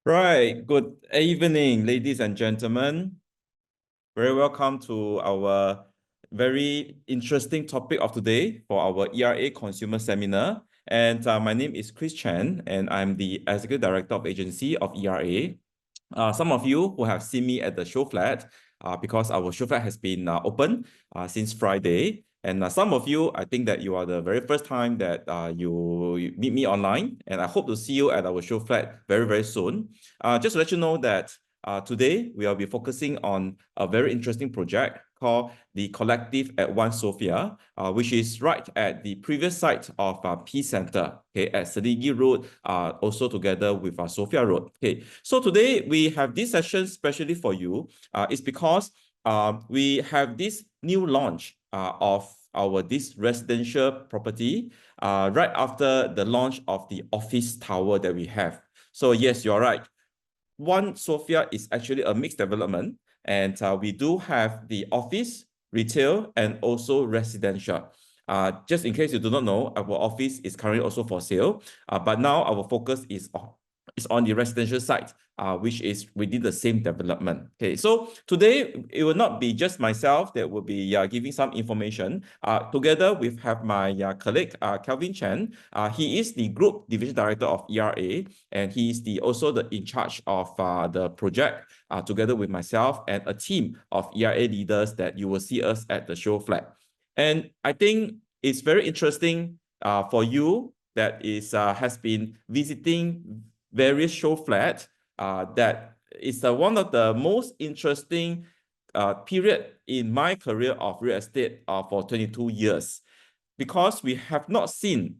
Right. Good evening, ladies and gentlemen. Very welcome to our very interesting topic of today for our ERA Consumer Seminar. And my name is Chris Chen, and I'm the Executive Director of Agency of ERA. Some of you who have seen me at the show flat, because our show flat has been open since Friday. And some of you, I think that you are the very first time that you meet me online. And I hope to see you at our show flat very, very soon. Just to let you know that today we will be focusing on a very interesting project called the Collective at One Sophia, which is right at the previous site of Peace Center, okay, at Sedigi Road, also together with Sophia Road. Okay, so today we have this session specially for you. It's because we have this new launch of this residential property right after the launch of the office tower that we have. So yes, you're right. One Sophia is actually a mixed development, and we do have the office, retail, and also residential. Just in case you do not know, our office is currently also for sale, but now our focus is on the residential side, which is within the same development. Okay, so today it will not be just myself that will be giving some information. Together with have my colleague Kelvin Chen. He is the Group Division Director of ERA, and he is also the in charge of the project, together with myself and a team of ERA leaders that you will see us at the show flat. And I think it's very interesting for you that has been visiting various show flat, that is one of the most interesting period in my career of real estate for 22 years, because we have not seen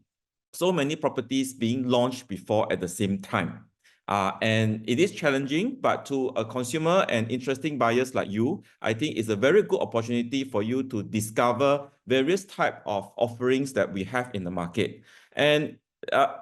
so many properties being launched before at the same time. And it is challenging, but to a consumer and interesting buyers like you, I think it's a very good opportunity for you to discover various type of offerings that we have in the market. And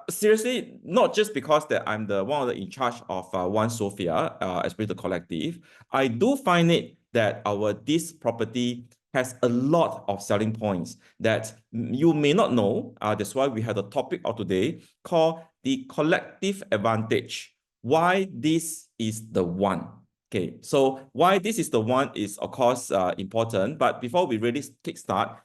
seriously, not just because that I'm the one of the in charge of One Sophia, especially the collective, I do find it that this property has a lot of selling points that you may not know. That's why we have the topic of today called the collective advantage. Why this is the one. Okay, so why this is the one is of course important. But before we really kickstart,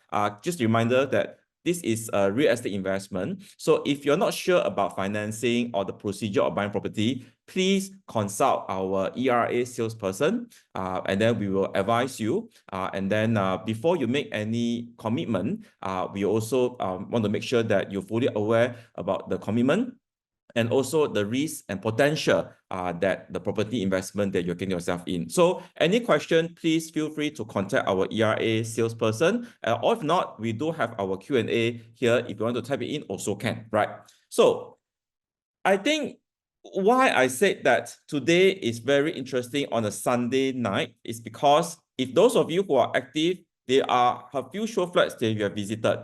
just a reminder that this is a real estate investment. So if you're not sure about financing or the procedure of buying property, please consult our ERA salesperson, and then we will advise you. And then before you make any commitment, we also want to make sure that you're fully aware about the commitment and also the risk and potential that the property investment that you're getting yourself in. So any question, please feel free to contact our ERA salesperson. Or if not, we do have our Q&A here. If you want to type it in, also can, right? So I think why I said that today is very interesting on a Sunday night is because if those of you who are active, there are a few show flats that you have visited.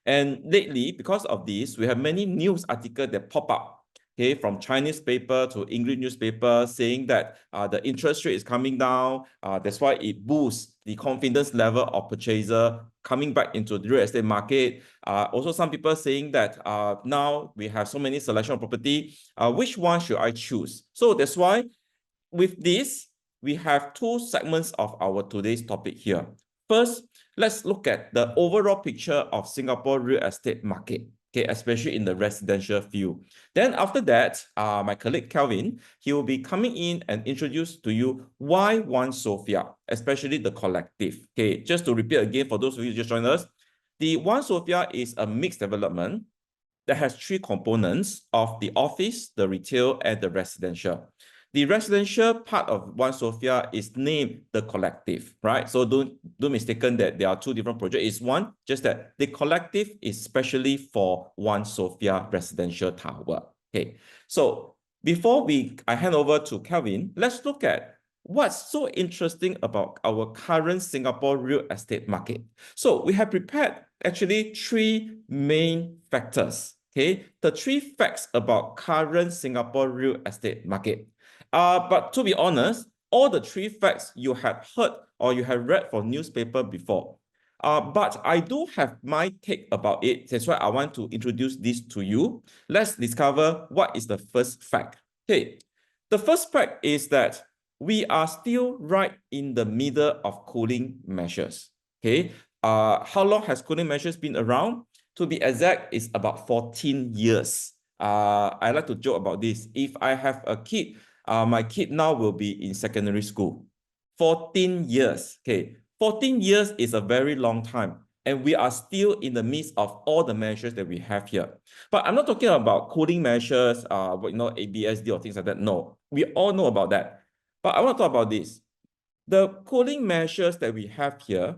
And lately, because of this, we have many news articles that pop up, okay, from Chinese paper to English newspaper saying that the interest rate is coming down. That's why it boosts the confidence level of purchaser coming back into the real estate market. Also, some people saying that now we have so many selection of property, which one should I choose? So that's why with this, we have two segments of our today's topic here. First, let's look at the overall picture of Singapore real estate market, okay, especially in the residential field. Then after that, my colleague Kelvin, he will be coming in and introduce to you why One Sophia, especially the collective. Okay, just to repeat again for those of you who just joined us, the One Sophia is a mixed development that has three components of the office, the retail, and the residential. The residential part of One Sophia is named the collective, right? So don't mistaken that there are two different projects. It's one, just that the collective is specially for One Sophia residential tower. Okay, so before I hand over to Kelvin, let's look at what's so interesting about our current Singapore real estate market. So we have prepared actually three main factors. Okay, the three facts about current Singapore real estate market. But to be honest, all the three facts you have heard or you have read from newspaper before. But I do have my take about it. That's why I want to introduce this to you. Let's discover what is the first fact. Okay, The first fact is that we are still right in the middle of cooling measures. Okay. How long has cooling measures been around? To be exact, it's about 14 years. I like to joke about this. If I have a kid, my kid now will be in secondary school. 14 years. Okay. 14 years is a very long time. And we are still in the midst of all the measures that we have here. But I'm not talking about cooling measures, ABSD or things like that. No, we all know about that. But I want to talk about this. The cooling measures that we have here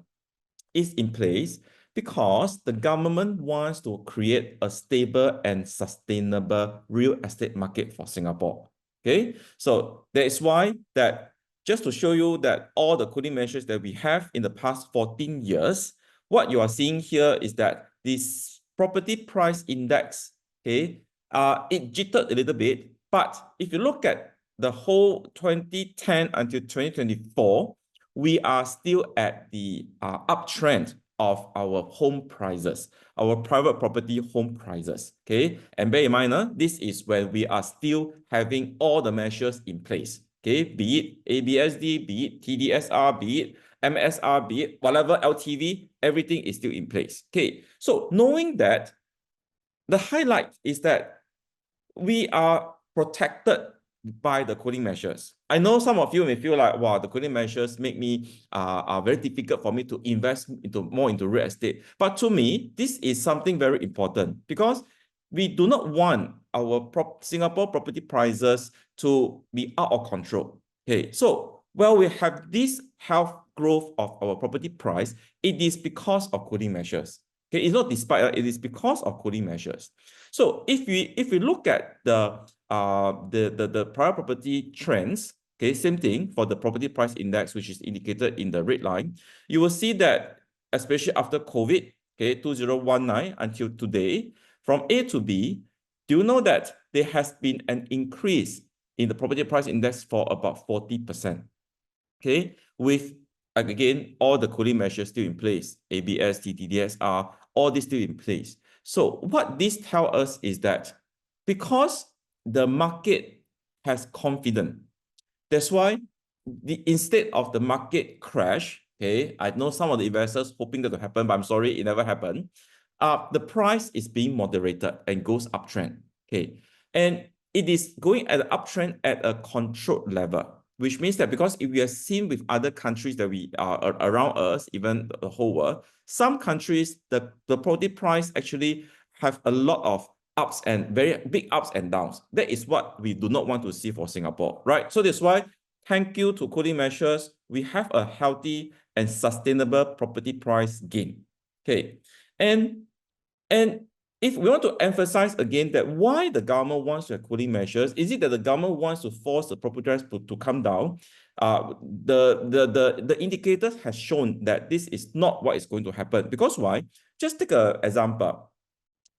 is in place because the government wants to create a stable and sustainable real estate market for Singapore. Okay, so that is why that just to show you that all the cooling measures that we have in the past 14 years, what you are seeing here is that this property price index, okay, it jittered a little bit, but if you look at the whole 2010 until 2024, we are still at the uptrend of our home prices, our private property home prices. Okay, and bear in mind, this is when we are still having all the measures in place. Okay, be it ABSD, be it TDSR, be it MSR, be it whatever LTV, everything is still in place. Okay, so knowing that, the highlight is that we are protected by the cooling measures. I know some of you may feel like, wow, the cooling measures make me very difficult for me to invest more into real estate. But to me, this is something very important because we do not want our Singapore property prices to be out of control. Okay, so while we have this health growth of our property price, it is because of cooling measures. Okay, it's not despite, it is because of cooling measures. So if we look at the private property trends, okay, same thing for the property price index, which is indicated in the red line, you will see that especially after COVID, okay, 2019 until today, from A to B, do you know that there has been an increase in the property price index for about 40%? Okay, with again all the cooling measures still in place, ABS, TDSR, all this still in place. So what this tells us is that because the market has confidence, that's why instead of the market crash, okay, I know some of the investors hoping that to happen, but I'm sorry, it never happened. The price is being moderated and goes uptrend. Okay, and it is going at an uptrend at a controlled level, which means that because if we are seen with other countries that we are around us, even the whole world, some countries, the property price actually have a lot of ups and very big ups and downs. That is what we do not want to see for Singapore, right? So that's why, thank you to cooling measures, we have a healthy and sustainable property price gain. Okay, and if we want to emphasize again that why the government wants to have cooling measures, is it that the government wants to force the property price to come down? The indicators has shown that this is not what is going to happen. Because why? Just take an example.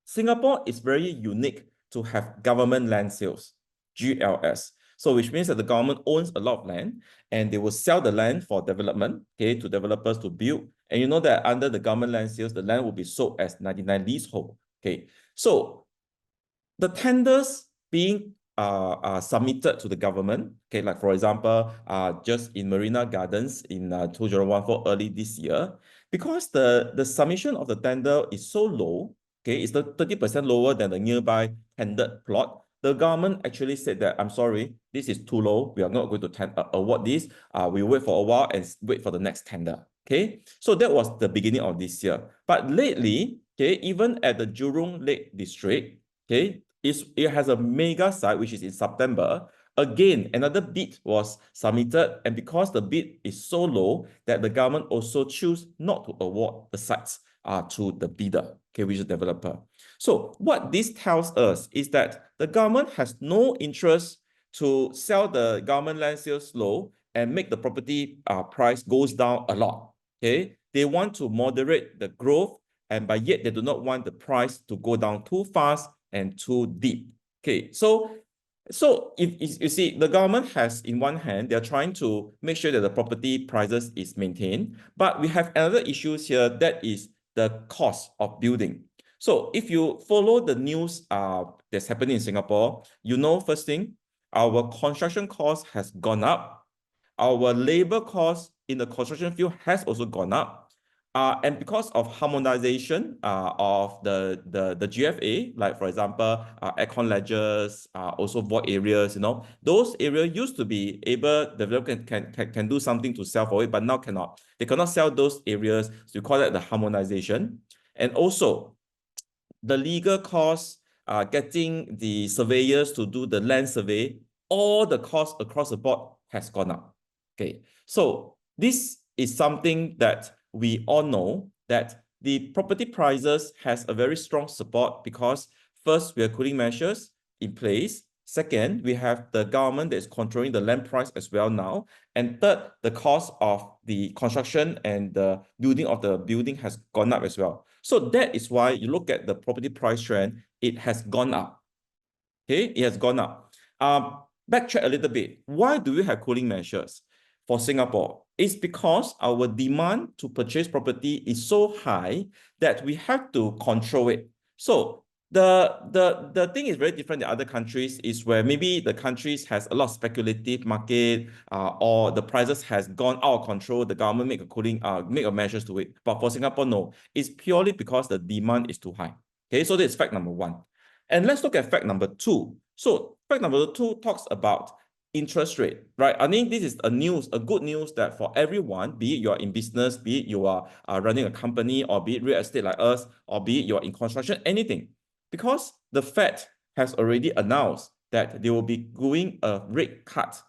Singapore is very unique to have government land sales, GLS. So which means that the government owns a lot of land and they will sell the land for development, okay, to developers to build. And you know that under the government land sales, the land will be sold as 99 leasehold. Okay, so the tenders being submitted to the government, okay, like for example, just in Marina Gardens in 2014 early this year, because the submission of the tender is so low, okay, it's the 30% lower than the nearby tendered plot. The government actually said that, I'm sorry, this is too low. We are not going to award this. We wait for a while and wait for the next tender. Okay, so that was the beginning of this year. But lately, okay, even at the Jurong Lake District, okay, it has a mega site which is in September. Again, another bid was submitted, and because the bid is so low that the government also choose not to award the sites to the bidder, okay, which is the developer. So what this tells us is that the government has no interest to sell the government land sales low and make the property price goes down a lot. Okay, they want to moderate the growth, and but yet they do not want the price to go down too fast and too deep. Okay, so if you see, the government has, in one hand, they're trying to make sure that the property prices is maintained, but we have another issues here, that is the cost of building. So if you follow the news that's happening in Singapore, you know, first thing, our construction cost has gone up. Our labor cost in the construction field has also gone up. And because of harmonization of the GFA, like for example, aircon ledgers, also void areas, those areas used to be able, the developer can do something to sell for it, but now cannot. They cannot sell those areas, so we call that the harmonization. And also, the legal costs, getting the surveyors to do the land survey, all the costs across the board has gone up. Okay, so this is something that we all know that the property prices has a very strong support because first, we are cooling measures in place. Second, we have the government that is controlling the land price as well now. And third, the cost of the construction and the building of the building has gone up as well. So that is why you look at the property price trend, it has gone up. Okay, it has gone up. Backtrack a little bit. Why do we have cooling measures for Singapore? It's because our demand to purchase property is so high that we have to control it. So the thing is very different in other countries is where maybe the countries has a lot of speculative market or the prices has gone out of control. The government make a measures to it. But for Singapore, no, it's purely because the demand is too high. Okay, so that's fact number one. And let's look at fact number two. So fact number two talks about interest rate, right? I think this is a good news that for everyone, be it you're in business, be it you are running a company, or be it real estate like us, or be it you're in construction, anything. Because the Fed has already announced that they will be doing a rate cut,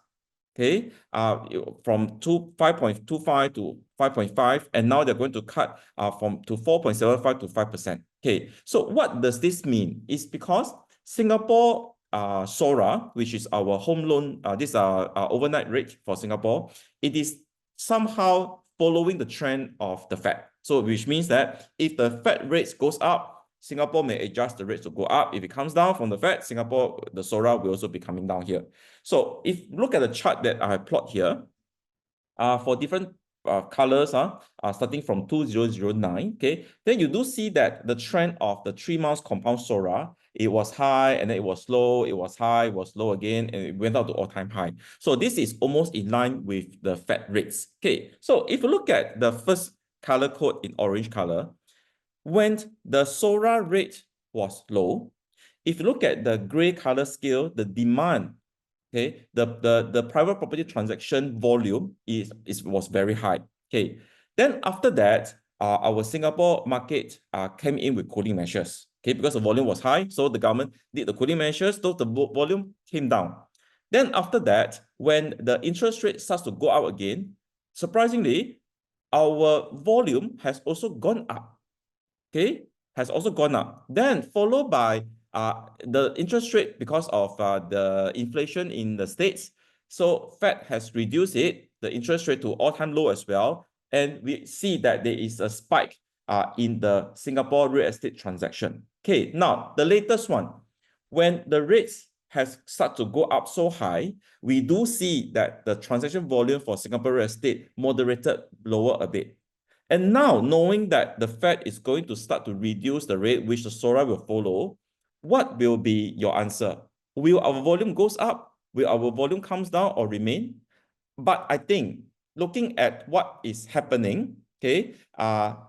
okay, from 5.25 to 5.5, and now they're going to cut to 4.75 to 5%. Okay, so what does this mean? It's because Singapore SORA, which is our home loan, this overnight rate for Singapore, it is somehow following the trend of the Fed. So which means that if the Fed rates goes up, Singapore may adjust the rates to go up. If it comes down from the Fed, Singapore, the SORA will also be coming down here. So if you look at the chart that I have plot here, for different colors, starting from 2009, okay, then you do see that the trend of the 3 months compound SORA, it was high and then it was low, it was high, it was low again, and it went out to all-time high. So this is almost in line with the Fed rates. Okay, so if you look at the first color code in orange color, when the SORA rate was low, if you look at the gray color scale, the demand, okay, the private property transaction volume was very high. Okay, then after that, our Singapore market came in with cooling measures. Okay, because the volume was high, so the government did the cooling measures, so the volume came down. Then after that, when the interest rate starts to go up again, surprisingly, our volume has also gone up. Okay, has also gone up. Then followed by the interest rate because of the inflation in the States. So Fed has reduced the interest rate to all-time low as well. And we see that there is a spike in the Singapore real estate transaction. Okay, now the latest one, when the rates has started to go up so high, we do see that the transaction volume for Singapore real estate moderated lower a bit. And now, knowing that the Fed is going to start to reduce the rate, which the SORA will follow, what will be your answer? Will our volume goes up? Will our volume comes down or remain? But I think looking at what is happening, okay,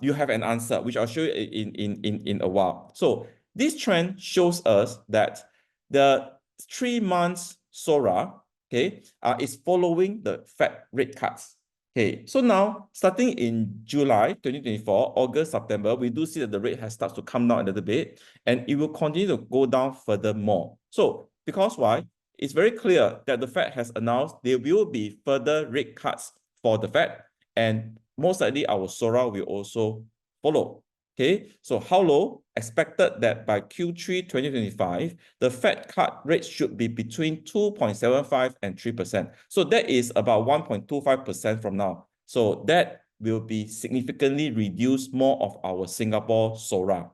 you have an answer, which I'll show you in a while. So this trend shows us that the 3 months SORA, okay, is following the Fed rate cuts. Okay, so now starting in July 2024, August, September, we do see that the rate has started to come down a little bit, and it will continue to go down furthermore. So because why? It's very clear that the Fed has announced there will be further rate cuts for the Fed, and most likely our SORA will also follow. Okay, so how low? Expected that by Q3 2025, the Fed cut rate should be between 2.75 and 3%. So that is about 1.25% from now. So that will be significantly reduce more of our Singapore SORA.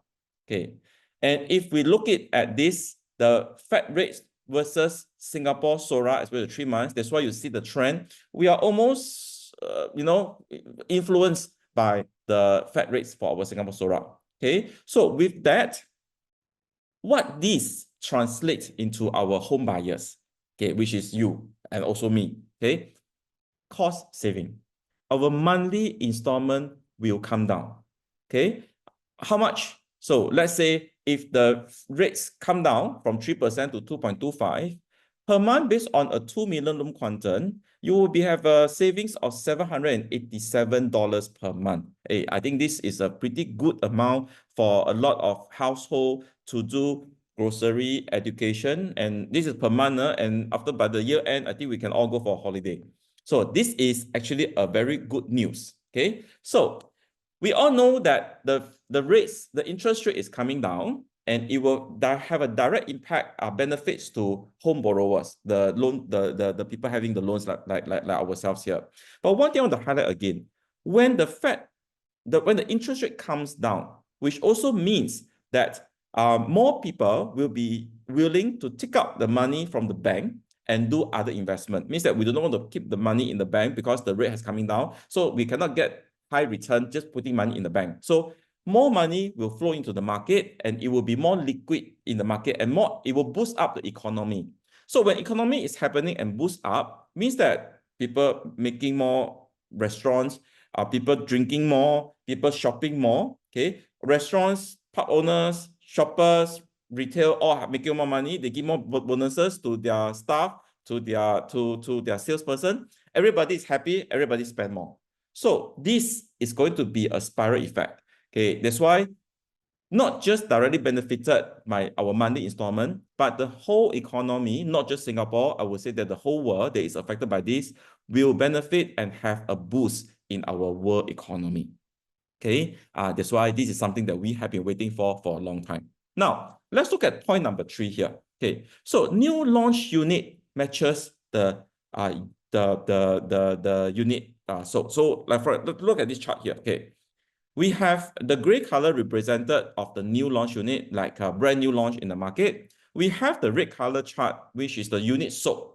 Okay, and if we look at this, the Fed rates versus Singapore SORA as well as 3 months, that's why you see the trend. We are almost, influenced by the Fed rates for our Singapore SORA. Okay, so with that, what this translates into our home buyers. okay, which is you and also me, okay? Cost saving. Our monthly installment will come down, okay? How much? So let's say if the rates come down from 3% to 2.25 per month based on a 2 million loan quantum, you will have a savings of $787 per month. Hey, I think this is a pretty good amount for a lot of household to do grocery, education, and this is per month, and after by the year end, I think we can all go for a holiday. So this is actually a very good news, okay? So we all know that the rates, the interest rate is coming down, and it will have a direct impact, benefits to home borrowers, the people having the loans like ourselves here. But one thing I want to highlight again, when the when the interest rate comes down, which also means that more people will be willing to take out the money from the bank and do other investment. Means that we don't want to keep the money in the bank because the rate has coming down. So we cannot get high return just putting money in the bank. So more money will flow into the market and it will be more liquid in the market and it will boost up the economy. So when economy is happening and boost up, means that people making more restaurants, people drinking more, people shopping more, okay? Restaurants, pub owners, shoppers, retail, all making more money. They give more bonuses to their staff, to their salesperson. Everybody is happy, everybody spend more. So this is going to be a spiral effect. Okay, that's why not just directly benefited by our monthly installment, but the whole economy, not just Singapore, I would say that the whole world that is affected by this will benefit and have a boost in our world economy. Okay, that's why this is something that we have been waiting for a long time. Now, let's look at point number 3 here. Okay, so new launch unit matches the unit. So like look at this chart here. Okay, we have the gray color represented of the new launch unit, like a brand new launch in the market. We have the red color chart, which is the unit sold.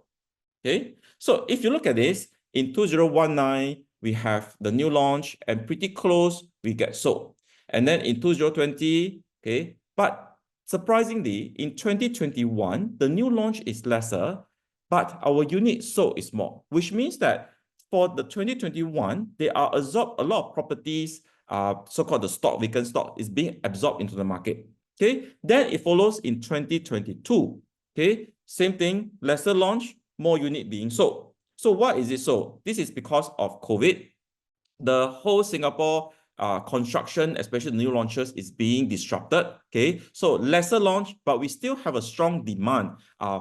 Okay, so if you look at this, in 2019, we have the new launch and pretty close, we get sold. And then in 2020, okay, but surprisingly, in 2021, the new launch is lesser, but our unit sold is more, which means that for the 2021, they are absorbed, a lot of properties, so-called the stock, vacant stock, is being absorbed into the market. Okay, then it follows in 2022. Okay, same thing, lesser launch, more unit being sold. So why is it so? This is because of COVID. The whole Singapore construction, especially the new launches, is being disrupted. Okay, so lesser launch, but we still have a strong demand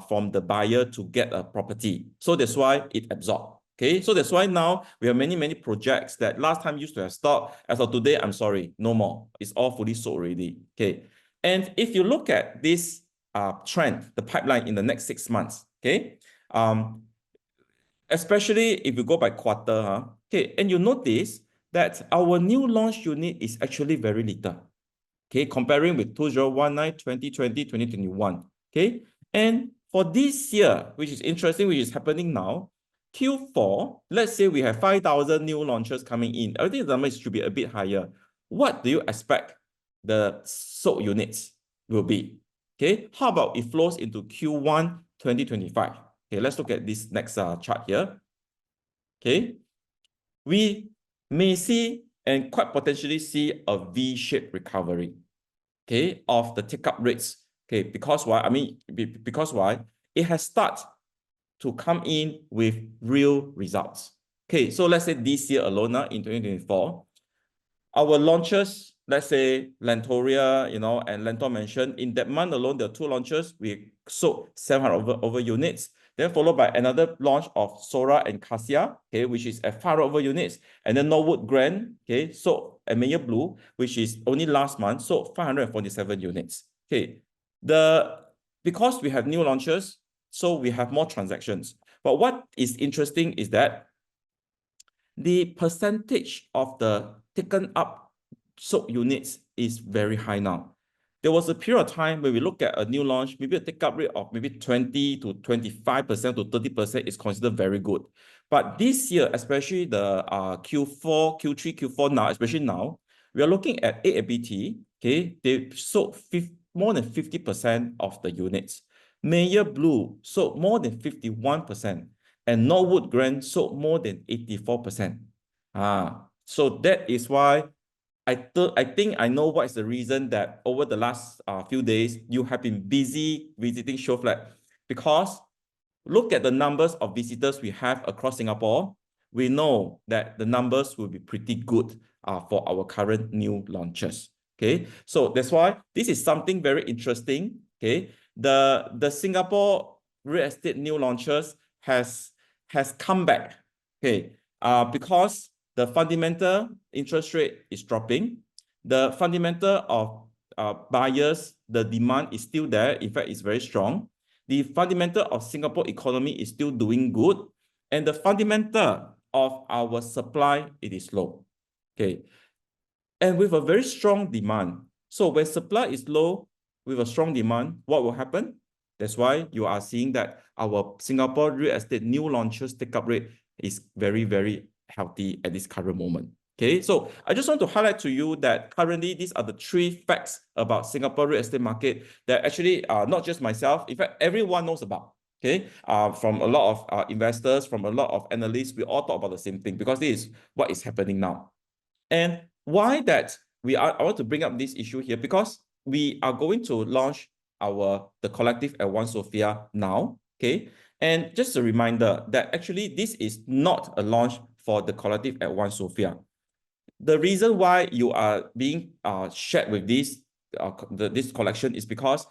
from the buyer to get a property. So that's why it absorbed. Okay, so that's why now we have many projects that last time used to have stock. As of today, I'm sorry, no more. It's all fully sold already. Okay, and if you look at this trend, the pipeline in the next 6 months, okay, especially if you go by quarter, okay, and you notice that our new launch unit is actually very little, okay, comparing with 2019, 2020, 2021, okay, and for this year, which is interesting, which is happening now, Q4, let's say we have 5,000 new launches coming in. I think the number should be a bit higher. What do you expect the sold units will be? Okay, how about it flows into Q1 2025? Okay, let's look at this next chart here. Okay, we may see and quite potentially see a V-shaped recovery, okay, of the take-up rates. Okay, because why? I mean, because why? It has started to come in with real results. Okay, so let's say this year alone, in 2024, our launches, let's say Lentoria, and Lentor Mansion, in that month alone, there are 2 launches. We sold 700 over units. Then followed by another launch of Sora and Cassia, okay, which is at 500 over units. And then Norwood Grand, okay, sold at Mayor Blue, which is only last month, sold 547 units. Okay, because we have new launches, so we have more transactions. But what is interesting is that the percentage of the taken up sold units is very high now. There was a period of time when we look at a new launch, maybe a take-up rate of maybe 20 to 25% to 30% is considered very good. But this year, especially the Q4, Q3, Q4 now, especially now, we are looking at AABT, okay, they sold more than 50% of the units. Mayer Blue sold more than 51%, and Norwood Grand sold more than 84%. So that is why I think I know what is the reason that over the last few days you have been busy visiting show flat, because look at the numbers of visitors we have across Singapore. We know that the numbers will be pretty good for our current new launches. Okay, so that's why this is something very interesting. Okay, the Singapore real estate new launches has come back. Okay, because the fundamental interest rate is dropping, the fundamental of buyers, the demand is still there. In fact, it's very strong. The fundamental of Singapore economy is still doing good, and the fundamental of our supply, it is low. Okay, and with a very strong demand. So when supply is low with a strong demand, what will happen? That's why you are seeing that our Singapore real estate new launches take-up rate is very, very healthy at this current moment. Okay, so I just want to highlight to you that currently these are the 3 facts about Singapore real estate market that actually not just myself, in fact, everyone knows about. Okay, from a lot of investors, from a lot of analysts, we all talk about the same thing because this is what is happening now. And why that I want to bring up this issue here, because we are going to launch the collective at One Sophia now. Okay, and just a reminder that actually this is not a launch for the collective at One Sophia. The reason why you are being shared with this collection is because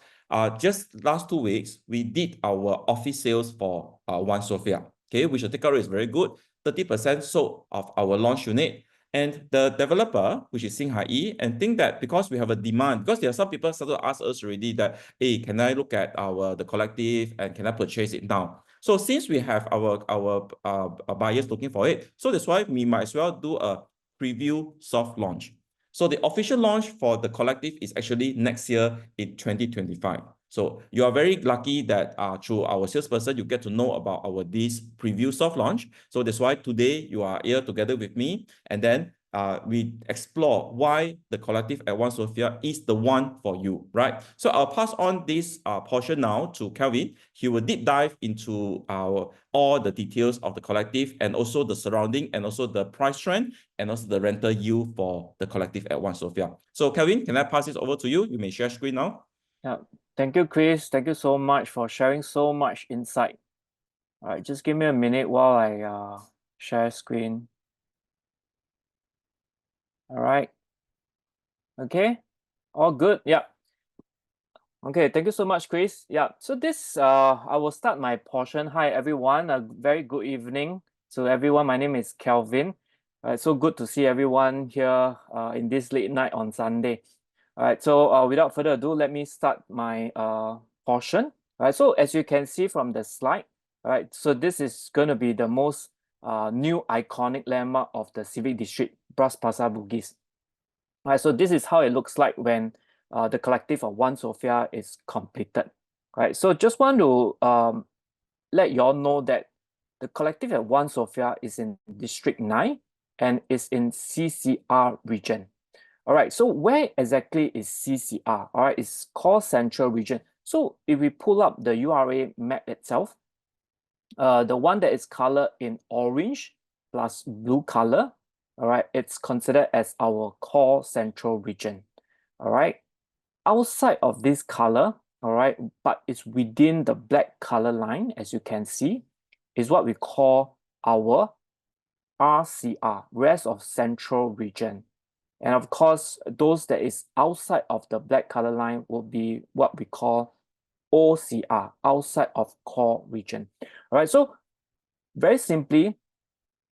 just last 2 weeks we did our office sales for One Sophia. Okay, which the take-up rate is very good, 30% sold of our launch unit. And the developer, which is Singhai, and think that because we have a demand, because there are some people started to ask us already that, hey, can I look at the collective and can I purchase it now? So since we have our buyers looking for it, so that's why we might as well do a preview soft launch. So the official launch for the collective is actually next year in 2025. So you are very lucky that through our salesperson, you get to know about this preview soft launch. So that's why today you are here together with me, and then we explore why the collective at One Sophia is the one for you, right? So I'll pass on this portion now to Kelvin. He will deep dive into all the details of the collective and also the surrounding and also the price trend and also the rental yield for the collective at One Sophia. So Kelvin, can I pass this over to you? You may share screen now. Yeah, thank you, Chris. Thank you so much for sharing so much insight. All right, just give me a minute while I share screen. All right. Okay, all good. Yeah. Okay, thank you so much, Chris. Yeah, so this I will start my portion. Hi everyone, a very good evening to everyone. My name is Kelvin. So good to see everyone here in this late night on Sunday. All right, so without further ado, let me start my portion. All right, so as you can see from the slide, all right, so this is going to be the most new iconic landmark of the Civic District, Bras Basah Bugis. All right, so this is how it looks like when the collective of One Sophia is completed. All right, so just want to let you all know that the collective at One Sophia is in District 9 and is in CCR region. All right, so where exactly is CCR? All right, it's called Central Region. So if we pull up the URA map itself, the one that is colored in orange plus blue color, all right, it's considered as our core Central Region. All right, outside of this color, all right, but it's within the black color line, as you can see, is what we call our RCR, rest of Central Region. And of course, those that is outside of the black color line will be what we call OCR, outside of core region. All right, so very simply,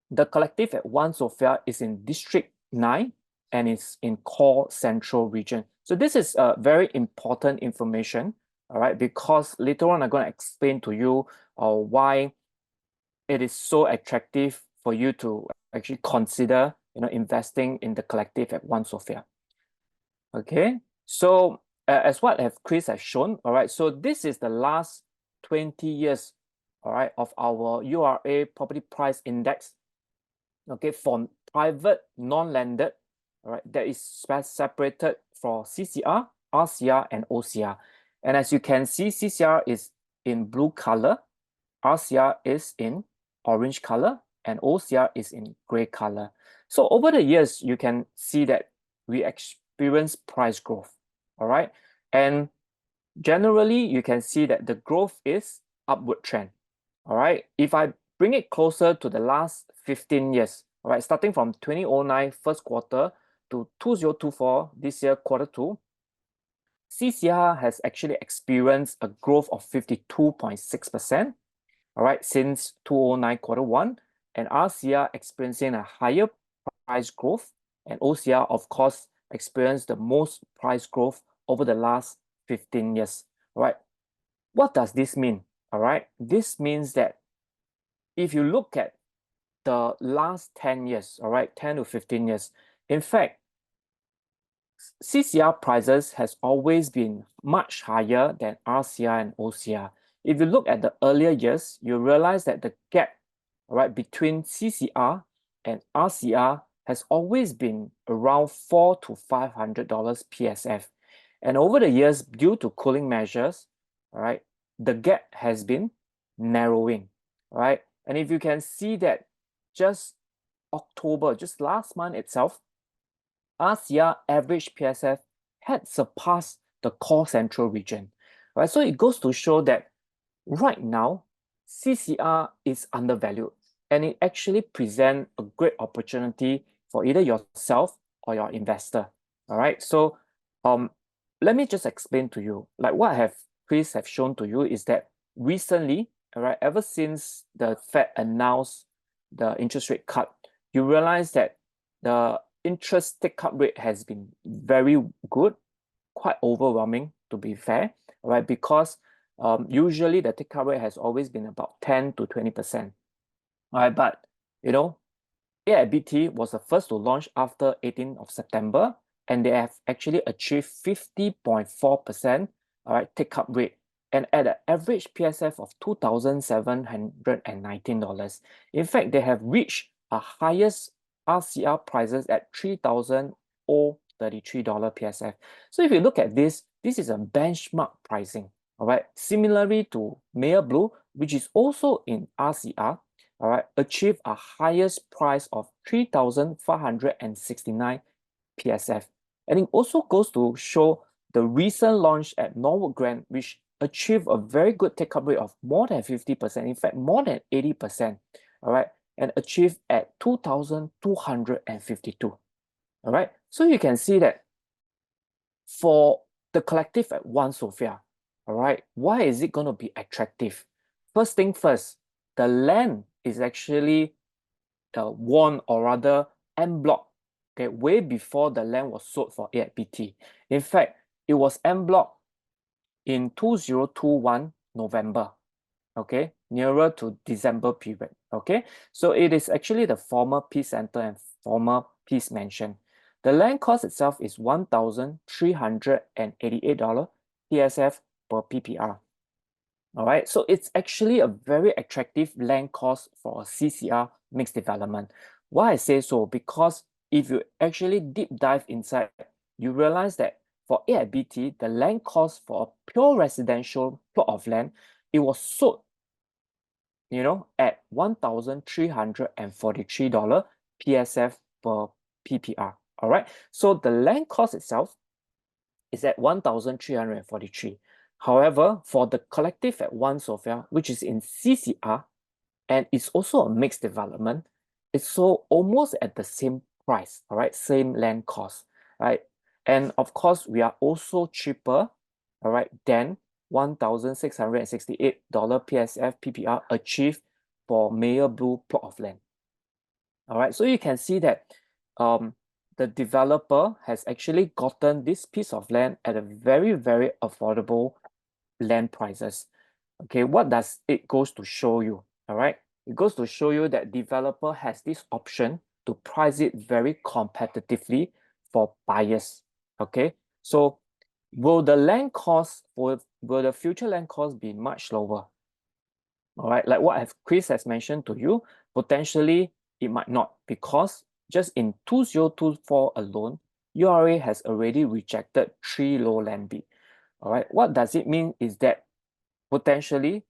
the collective at One Sophia is in District 9 and it's in core Central Region. So this is very important information, all right, because later on I'm going to explain to you why it is so attractive for you to actually consider, investing in the collective at One Sophia. Okay, so as what Chris has shown, all right, so this is the last 20 years, all right, of our URA property price index, okay, for private non-landed, all right, that is separated for CCR, RCR, and OCR. And as you can see, CCR is in blue color, RCR is in orange color, and OCR is in gray color. So over the years, you can see that we experience price growth, all right? And generally, you can see that the growth is upward trend, all right? If I bring it closer to the last 15 years, all right, starting from 2009 first quarter to 2024 this year quarter two, CCR has actually experienced a growth of 52.6%, all right, since 2009 quarter one, and RCR experiencing a higher price growth, and OCR, of course, experienced the most price growth over the last 15 years, all right? What does this mean, all right? This means that if you look at the last 10 years, all right, 10 to 15 years, in fact, CCR prices has always been much higher than RCR and OCR. If you look at the earlier years, you realize that the gap, right, between CCR and RCR has always been around $400 to $500 PSF. And over the years, due to cooling measures, all right, the gap has been narrowing, right? And if you can see that just October, just last month itself, RCR average PSF had surpassed the core central region, right? So it goes to show that right now, CCR is undervalued, and it actually presents a great opportunity for either yourself or your investor, all right? So let me just explain to you, like what Chris have shown to you is that recently, all right, ever since the Fed announced the interest rate cut, you realize that the interest take-up rate has been very good, quite overwhelming to be fair, right? Because usually the take-up rate has always been about 10 to 20%, right? But you know, AIBT was the first to launch after 18th of September, and they have actually achieved 50.4%, all right, take-up rate, and at an average PSF of $2,719. In fact, they have reached a highest RCR prices at $3,033 PSF. So if you look at this, this is a benchmark pricing, all right? Similarly to Mayer Blue, which is also in RCR, all right, achieve a highest price of 3,569 PSF. And it also goes to show the recent launch at Norwood Grand, which achieved a very good take-up rate of more than 50%, in fact, more than 80%, all right, and achieved at 2,252, all right? So you can see that for the collective at One Sophia, all right, why is it going to be attractive? First thing first, the land is actually won, or rather en bloc, okay, way before the land was sold for AIBT. In fact, it was en bloc in 2021 November, okay, nearer to December period, okay? So it is actually the former Peace Center and former Peace Mansion. The land cost itself is $1,388 PSF per PPR. All right, so it's actually a very attractive land cost for a CCR mixed development. Why I say so? Because if you actually deep dive inside, you realize that for AIBT, the land cost for a pure residential plot of land, it was sold, you know, at $1,343 PSF per PPR. All right, so the land cost itself is at 1,343. However, for the collective at One Sophia, which is in CCR, and it's also a mixed development, it's so almost at the same price, all right, same land cost, right? And of course, we are also cheaper, all right, than $1,668 PSF PPR achieved for Mayer Blue plot of land. All right, so you can see that the developer has actually gotten this piece of land at a very, very affordable land prices. Okay, what does it goes to show you? All right, it goes to show you that developer has this option to price it very competitively for buyers. Okay, so will the land cost, will the future land cost be much lower? All right, like what Chris has mentioned to you, potentially it might not, because just in 2024 alone, URA has already rejected 3 low land bid. All right, what does it mean is that potentially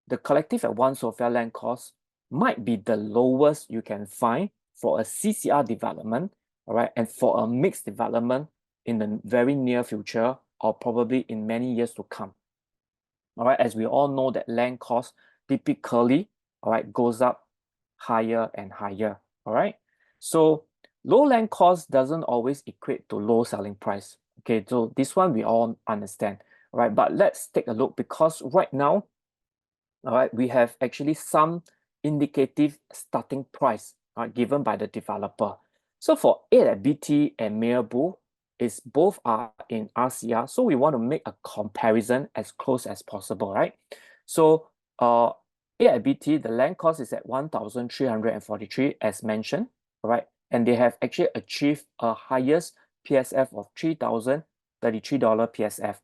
the collective at One Sophia land cost might be the lowest you can find for a CCR development, all right, and for a mixed development in the very near future or probably in many years to come. All right, as we all know that land cost typically, all right, goes up higher and higher, all right? So low land cost doesn't always equate to low selling price. Okay, so this one we all understand, all right? But let's take a look, because right now, all right, we have actually some indicative starting price given by the developer. So for A at BT and Mirabel, is both are in RCR, so we want to make a comparison as close as possible, right? So A at BT, the land cost is at 1,343 as mentioned, all right? And they have actually achieved a highest PSF of $3,033 PSF.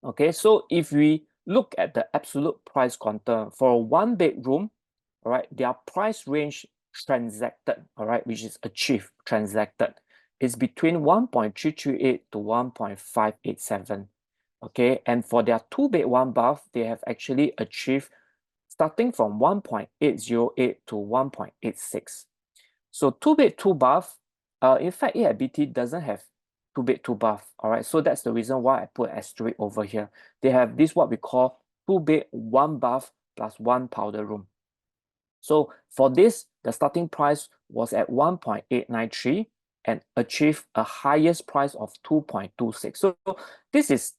Okay, so if we look at the absolute price quantum for a one bedroom, all right, their price range transacted, all right, which is achieved, transacted, is between 1.338 to 1.587. Okay, and for their two bed, one bath, they have actually achieved starting from 1.808 to 1.86. So two bed, two bath, in fact, AIBT doesn't have two bed, two bath, all right? So that's the reason why I put asterisk over here. They have this what we call two bed, one bath plus one powder room. So for this, the starting price was at 1.893 and achieved a highest price of 2.26. So this is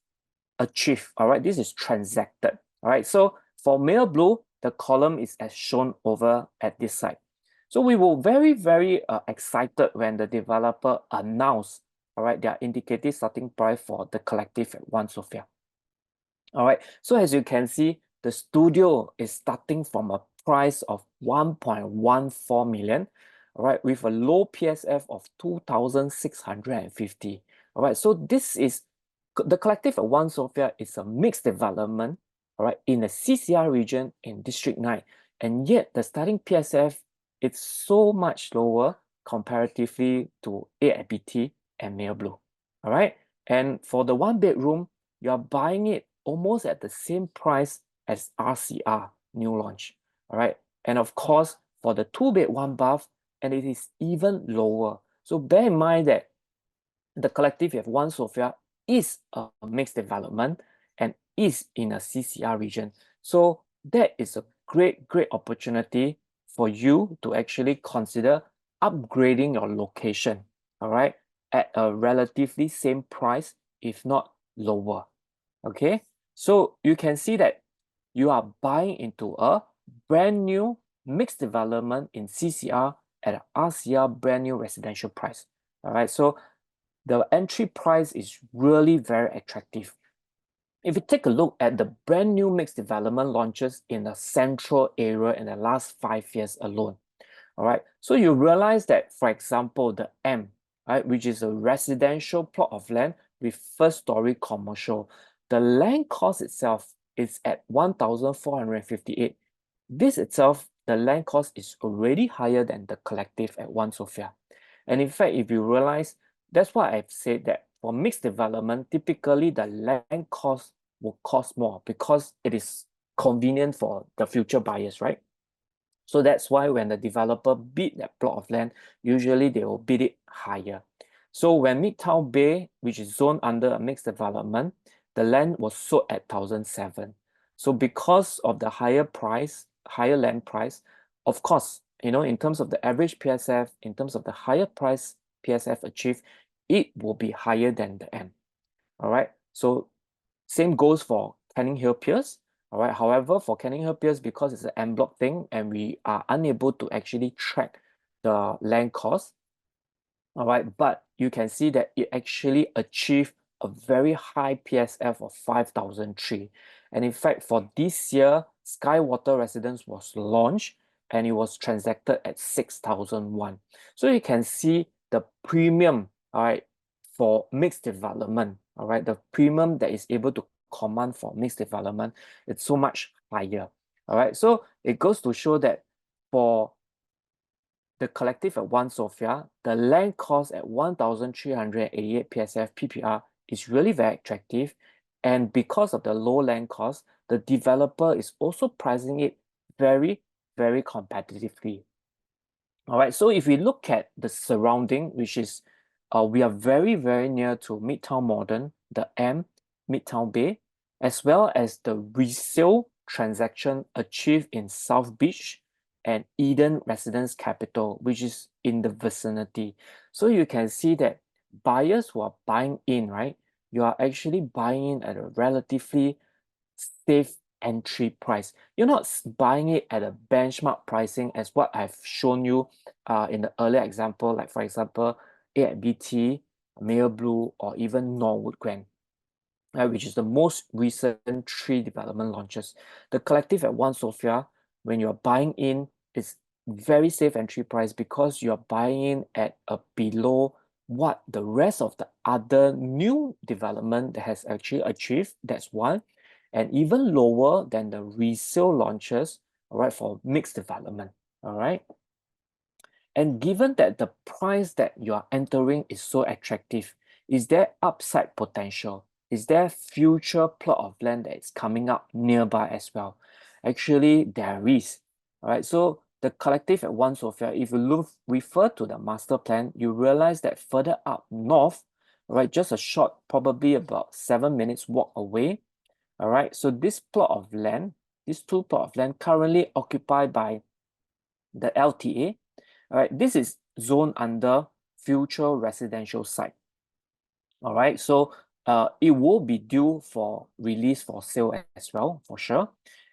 achieved, all right? This is transacted, all right? So for Male Blue, the column is as shown over at this side. So we were very, very excited when the developer announced, all right, their indicative starting price for the collective at One Sophia. All right, so as you can see, the studio is starting from a price of 1.14 million, all right, with a low PSF of 2,650. All right, so this is the collective at One Sophia is a mixed development, all right, in the CCR region in District 9, and yet the starting PSF is so much lower comparatively to AIBT and Male Blue. All right, and for the one bedroom, you are buying it almost at the same price as RCR new launch. All right, and of course for the two bed, one bath, and it is even lower. So bear in mind that the collective of One Sophia is a mixed development and is in a CCR region. So that is a great, great opportunity for you to actually consider upgrading your location, all right, at a relatively same price, if not lower. Okay, so you can see that you are buying into a brand new mixed development in CCR at an RCR brand new residential price. All right, so the entry price is really very attractive. If you take a look at the brand new mixed development launches in the central area in the last 5 years alone, all right, so you realize that, for example, the M, right, which is a residential plot of land with first story commercial, the land cost itself is at 1,458. This itself, the land cost is already higher than the collective at One Sophia. And in fact, if you realize, that's why I've said that for mixed development, typically the land cost will cost more because it is convenient for the future buyers, right? So that's why when the developer bid that plot of land, usually they will bid it higher. So when Midtown Bay, which is zoned under a mixed development, the land was sold at 1,007. So because of the higher price, higher land price, of course, you know, in terms of the average PSF, in terms of the higher price PSF achieved, it will be higher than the M. All right. So same goes for Canning Hill Piers. All right. However, for Canning Hill Piers, because it's an en bloc thing and we are unable to actually track the land cost, all right, but you can see that it actually achieved a very high PSF of 5,003. And in fact, for this year, Skywater Residence was launched and it was transacted at 6,001. So you can see the premium, all right, for mixed development, all right, the premium that is able to command for mixed development, it's so much higher. All right, so it goes to show that for the collective at One Sophia, the land cost at 1,388 PSF PPR is really very attractive. And because of the low land cost, the developer is also pricing it very, very competitively. All right, so if we look at the surrounding, which is we are very, very near to Midtown Modern, the M, Midtown Bay, as well as the resale transaction achieved in South Beach and Eden Residence Capital, which is in the vicinity. So you can see that buyers who are buying in, right, you are actually buying in at a relatively safe entry price. You're not buying it at a benchmark pricing as what I've shown you in the earlier example, like for example, A@BT, Mayor Blue, or even Norwood Grand, which is the most recent 3 development launches. The collective at One Sophia, when you're buying in, is very safe entry price because you're buying in at a below what the rest of the other new development that has actually achieved. That's one. And even lower than the resale launches, all right, for mixed development, all right? And given that the price that you are entering is so attractive, is there upside potential? Is there future plot of land that is coming up nearby as well? Actually, there is. All right, so the collective at One Sophia, if you refer to the master plan, you realize that further up north, all right, just a short, probably about 7 minutes walk away, all right, so this plot of land, these 2 plot of land currently occupied by the LTA, all right, this is zoned under future residential site. All right, so it will be due for release for sale as well, for sure.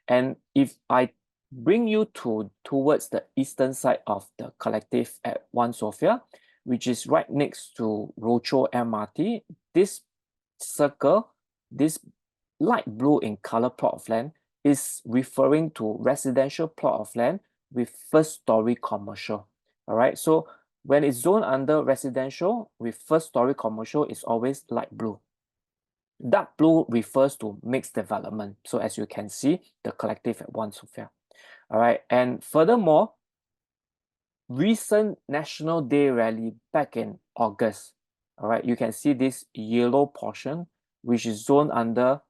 And if I bring you towards the eastern side of the collective at One Sophia, which is right next to Rochor MRT, this circle, this light blue in color plot of land is referring to residential plot of land with first story commercial. All right, so when it's zoned under residential with first story commercial, it's always light blue. Dark blue refers to mixed development. So as you can see, the collective at One Sophia. All right, and furthermore, recent National Day rally back in August. All right, you can see this yellow portion, which is zoned under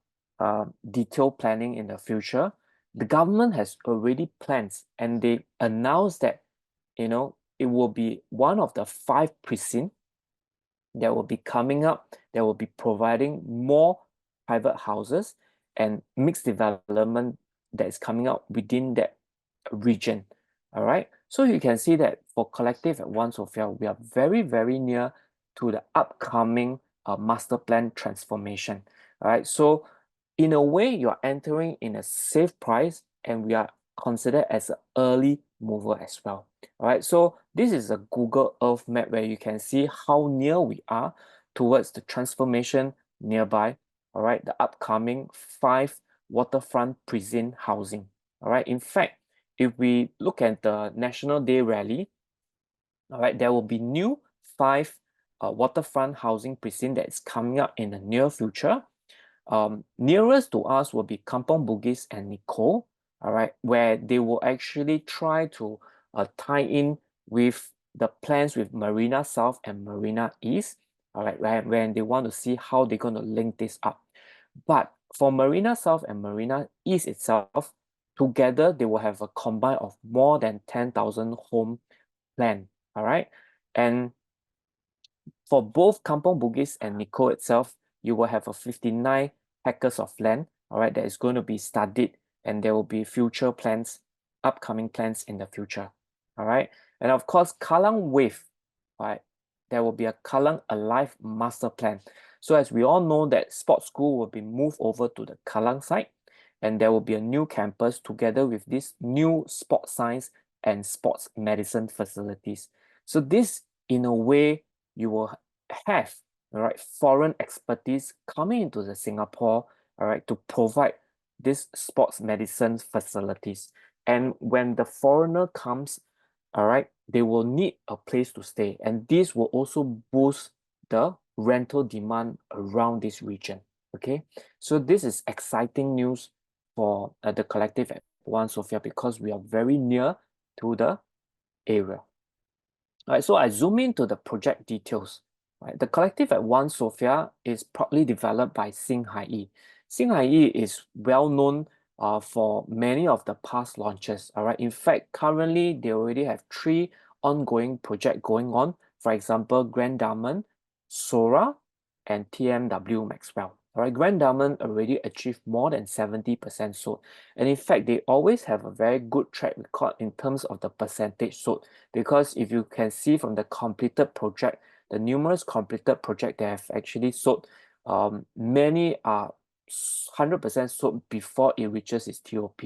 detailed planning in the future. The government has already plans and they announced that, you know, it will be one of the 5 precincts that will be coming up, that will be providing more private houses and mixed development that is coming up within that region. All right, so you can see that for collective at One Sophia, we are very, very near to the upcoming master plan transformation. All right, so in a way, you're entering in a safe price and we are considered as an early mover as well. All right, so this is a Google Earth map where you can see how near we are towards the transformation nearby. All right, the upcoming 5 waterfront precinct housing. All right, in fact, if we look at the National Day rally, all right, there will be new 5 waterfront housing precinct that is coming up in the near future. Nearest to us will be Kampong Bugis and Nicole, all right, where they will actually try to tie in with the plans with Marina South and Marina East, all right, when they want to see how they're going to link this up. But for Marina South and Marina East itself, together they will have a combine of more than 10,000 home plan, all right, and for both Kampong Bugis and Nicole itself, you will have a 59 hectares of land, all right, that is going to be studied and there will be future plans, upcoming plans in the future, all right. And of course, Kallang Wave, right, there will be a Kallang Alive master plan. So as we all know that sports school will be moved over to the Kallang site and there will be a new campus together with this new sports science and sports medicine facilities. So this, in a way, you will have, all right, foreign expertise coming into the Singapore, all right, to provide this sports medicine facilities. And when the foreigner comes, all right, they will need a place to stay. And this will also boost the rental demand around this region. Okay, so this is exciting news for the collective at One Sophia because we are very near to the area. All right, so I zoom into the project details. Right, the collective at One Sophia is proudly developed by Xing Hai Yi. Xing Hai Yi is well known for many of the past launches. All right. In fact, currently they already have 3 ongoing projects going on. For example, Grand Diamond, Sora, and TMW Maxwell. All right, Grand Diamond already achieved more than 70% sold. And in fact, they always have a very good track record in terms of the percentage sold. Because if you can see from the completed project, the numerous completed project they have actually sold, many are 100% sold before it reaches its TOP.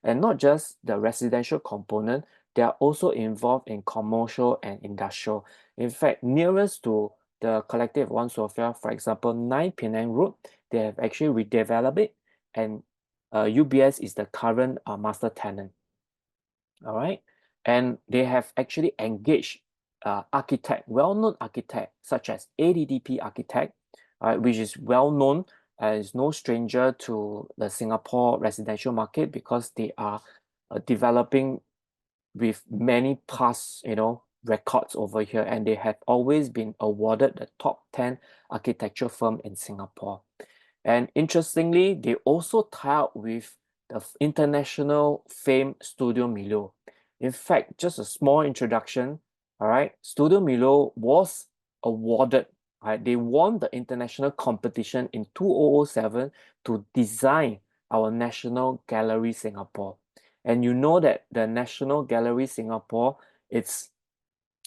And not just the residential component, they are also involved in commercial and industrial. In fact, nearest to the collective One Sophia, for example, 9 Penang Road, they have actually redeveloped it, and UBS is the current master tenant. All right, and they have actually engaged well-known architect such as ADDP Architect, which is well-known and is no stranger to the Singapore residential market because they are developing with many past, records over here, and they have always been awarded the top 10 architecture firm in Singapore. And interestingly, they also tie up with the international famed Studio Milo. In fact, just a small introduction, all right, Studio Milo was awarded, right? They won the international competition in 2007 to design our National Gallery Singapore. And you know that the National Gallery Singapore, it's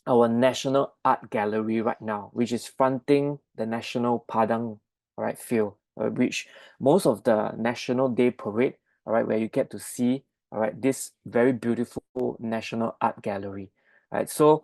our national art gallery right now, which is fronting the National Padang, right, field, which most of the National Day Parade, all right, where you get to see, all right, this very beautiful national art gallery, right? So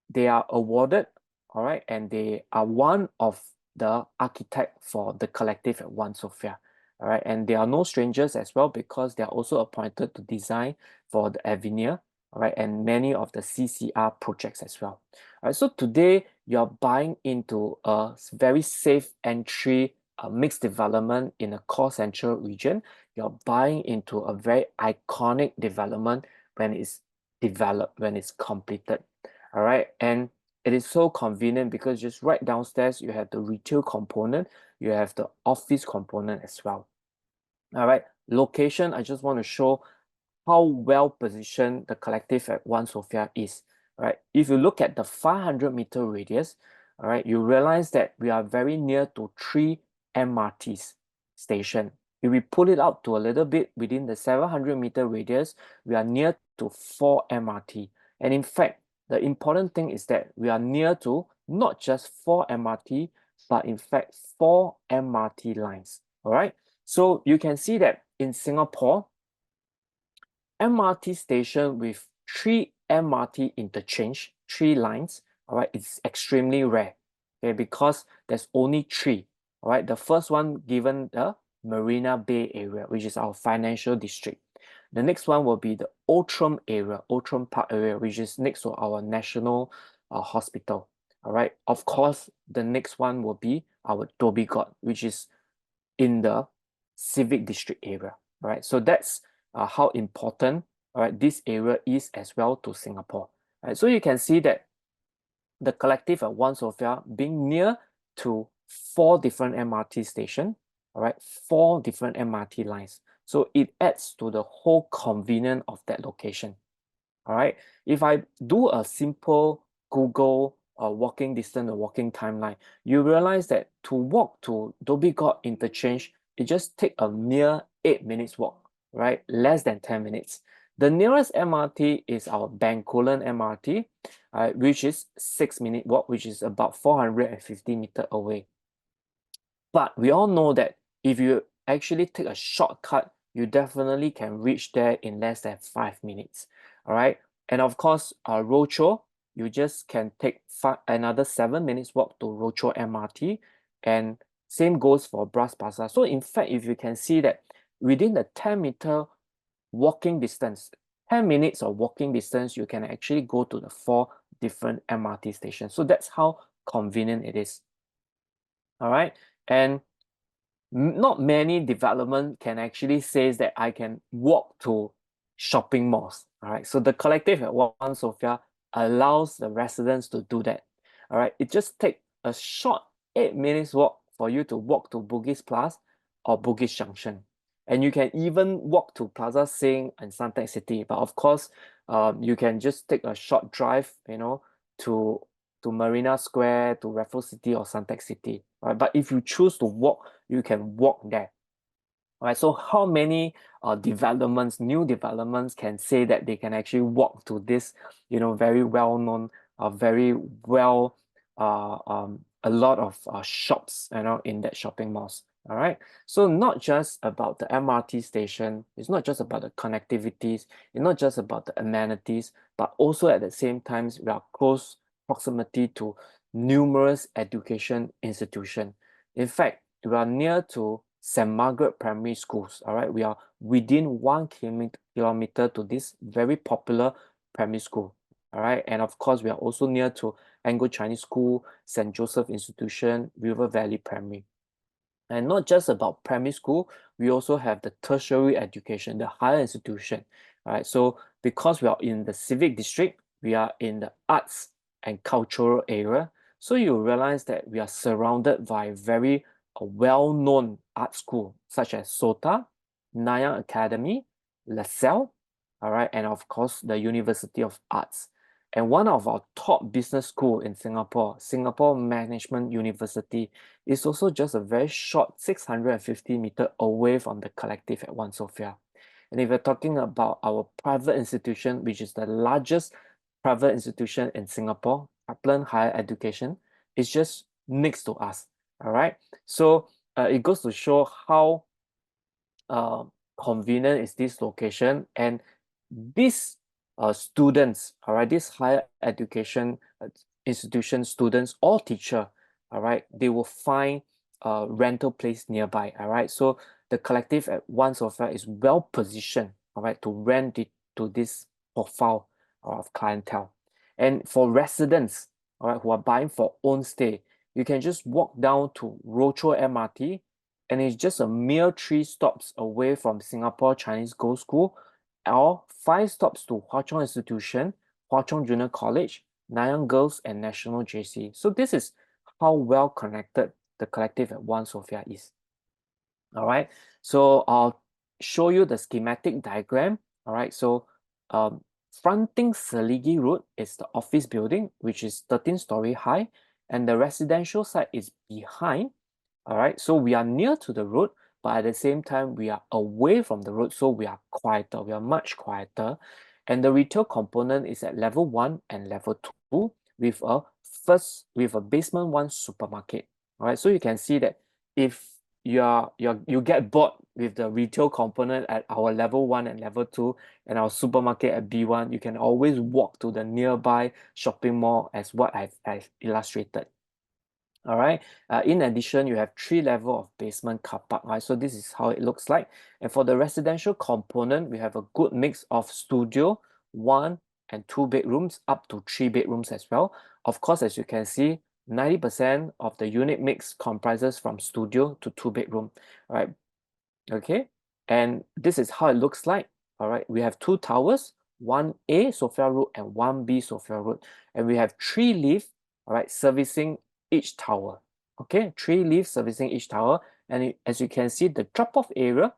they are awarded, all right, and they are one of the architect for the collective at One Sophia, all right, and they are no strangers as well because they are also appointed to design for the Avenir, all right, and many of the CCR projects as well. All right, so today you're buying into a very safe entry mixed development in a core central region. You're buying into a very iconic development when it's developed, when it's completed. All right, and it is so convenient because just right downstairs you have the retail component, you have the office component as well. All right, location, I just want to show how well positioned the collective at One Sophia is. All right, if you look at the 500-meter radius, all right, you realize that we are very near to 3 MRTs station. If we pull it out to a little bit within the 700-meter radius, we are near to 4 MRT. And in fact, the important thing is that we are near to not just 4 MRT, but in fact 4 MRT lines. All right, so you can see that in Singapore, MRT station with 3 MRT interchange, 3 lines, all right, it's extremely rare, okay, because there's only 3, all right. The first one given the Marina Bay area, which is our financial district. The next one will be the Outram area, Outram Park area, which is next to our national hospital, all right. Of course, the next one will be our Dhoby Ghaut, which is in the civic district area, all right. So that's how important, all right, this area is as well to Singapore. All right, so you can see that the collective at One Sophia being near to 4 different MRT stations, all right, 4 different MRT lines. So it adds to the whole convenience of that location. All right, if I do a simple Google walking distance or walking timeline, you realize that to walk to Dhoby Ghaut interchange, it just take a mere 8 minutes walk, right? Less than 10 minutes. The nearest MRT is our Bencoolen MRT, which is 6-minute walk, which is about 450 meters away. But we all know that if you actually take a shortcut, you definitely can reach there in less than 5 minutes. All right. And of course, Rochor, you just can take another 7 minutes walk to Rochor MRT. And same goes for Bras Basah. So in fact, if you can see that within the 10-meter walking distance, 10 minutes of walking distance, you can actually go to the 4 different MRT stations. So that's how convenient it is. All right. And not many development can actually say that I can walk to shopping malls. All right. So the collective at One Sophia allows the residents to do that. All right. It just takes a short 8 minutes walk for you to walk to Bugis Plus or Bugis Junction. And you can even walk to Plaza Sing and Suntec City. But of course, you can just take a short drive, to Marina Square, to Raffles City or Suntec City. Right? But if you choose to walk, you can walk there. All right, so how many new developments can say that they can actually walk to this, very well-known, very well, a lot of shops, in that shopping malls. All right, so not just about the MRT station, it's not just about the connectivities, it's not just about the amenities, but also at the same time, we are close proximity to numerous education institutions. In fact, we are near to St. Margaret Primary Schools. All right, we are within 1 kilometer to this very popular primary school. All right, and of course, we are also near to Anglo Chinese School, St. Joseph Institution, River Valley Primary. And not just about primary school, we also have the tertiary education, the higher institution. All right, so because we are in the civic district, we are in the arts and cultural area. So you realize that we are surrounded by very well-known art school such as SOTA, Nanyang Academy, LaSalle, all right, and of course the University of Arts. And one of our top business school in Singapore, Singapore Management University, is also just a very short 650-meter away from the collective at One Sophia. And if we're talking about our private institution, which is the largest private institution in Singapore, Kaplan Higher Education, it's just next to us. All right. So it goes to show how convenient is this location, and these students, all right, this higher education institution students or teacher, all right, they will find a rental place nearby. All right, so the collective at One Sophia is well positioned, all right, to rent it to this profile of clientele. And for residents, all right, who are buying for own stay, you can just walk down to Rochor MRT, and it's just a mere 3 stops away from Singapore Chinese Girls' School, or 5 stops to Hwa Chong Institution, Hwa Chong Junior College, Nanyang Girls, and National JC. So this is how well connected the collective at One Sophia is. All right, so I'll show you the schematic diagram. All right, so fronting Seligi Road is the office building, which is 13-story high, and the residential side is behind. All right, so we are near to the road, but at the same time, we are away from the road, so we are quieter, we are much quieter. And the retail component is at level 1 and level 2 with a basement 1 supermarket. All right, so you can see that if you get bored with the retail component at our level 1 and level 2 and our supermarket at B1, you can always walk to the nearby shopping mall as what I've illustrated. All right. In addition, you have 3 level of basement car park. Right, so this is how it looks like. And for the residential component, we have a good mix of studio, 1 and 2 bedrooms, up to 3 bedrooms as well. Of course, as you can see, 90% of the unit mix comprises from studio to 2 bedroom. All right. Okay. And this is how it looks like. All right. We have 2 towers, 1A Sophia Road and 1B Sophia Road. And we have 3 lifts, all right, servicing each tower. Okay, 3 lifts servicing each tower. And as you can see, the drop-off area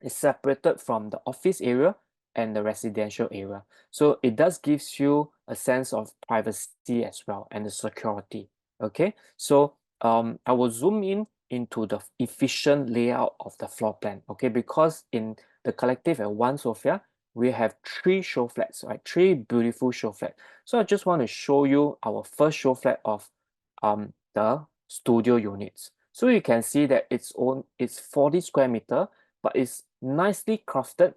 is separated from the office area and the residential area. So it does gives you a sense of privacy as well and the security. Okay, so I will zoom in into the efficient layout of the floor plan. Okay, because in the collective at One Sophia, we have 3 show flats, right? 3 beautiful show flats. So I just want to show you our first show flat of the studio units. So you can see that it's 40 square meter, but it's nicely crafted